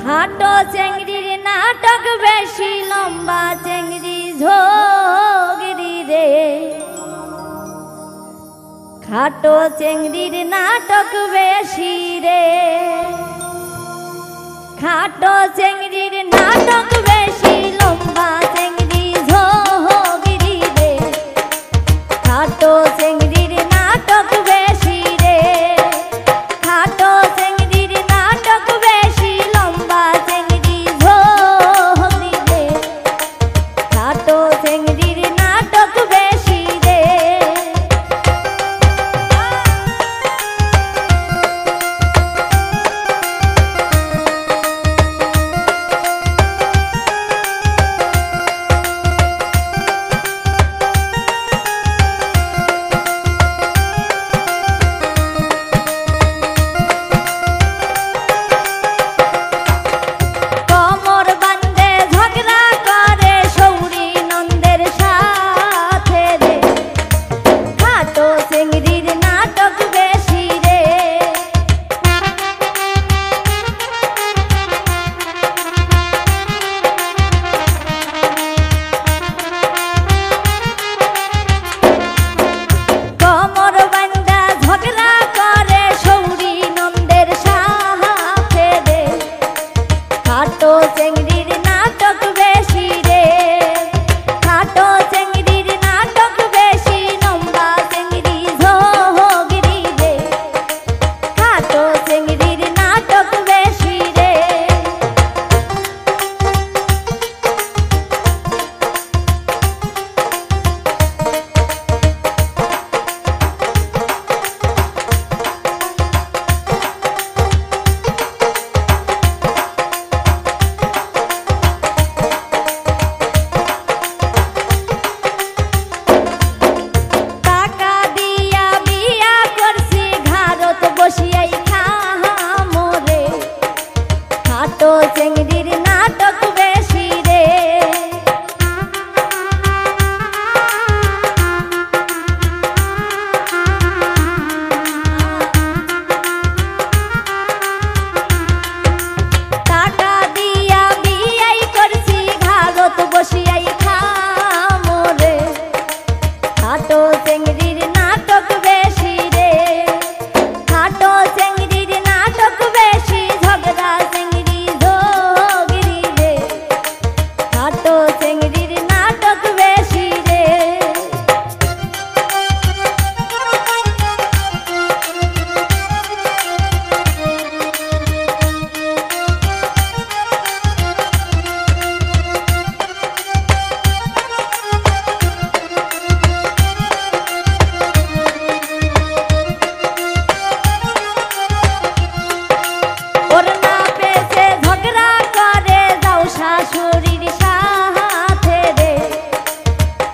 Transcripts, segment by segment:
খাটো চেংড়ির নাটক বেশি লম্বা চেংড়ি ঝগড়ি রে। খাটো চেংড়ির নাটক বেশি রে। খাটো চেংড়ির নাটক বেশি লম্বা চেংড়ি ঝগড়ি রে। খাটো চেংড়ির নাটক বেশি রে। খাটো চেংড়ির নাটক বেশি লম্বা চেংড়ি ঝগড়ি রে। খাটো চেংড়ির নাটক বেশি রে।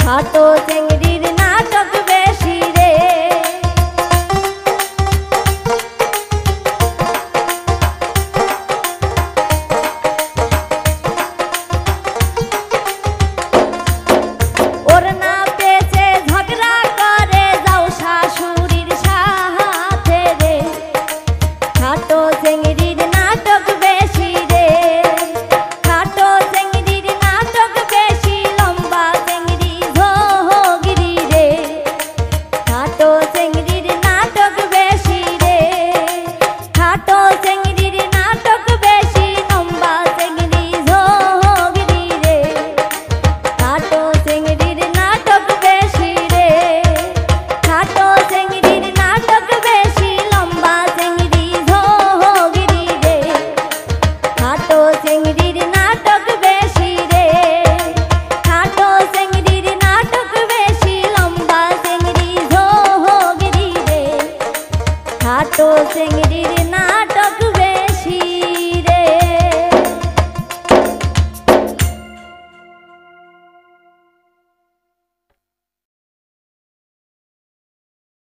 খাটো চেংড়ির নাটক বেশি রে। ওর না পেছে ঝগড়া করে যাও শাশুড়ির সাথে রে। খাটো চেংড়ি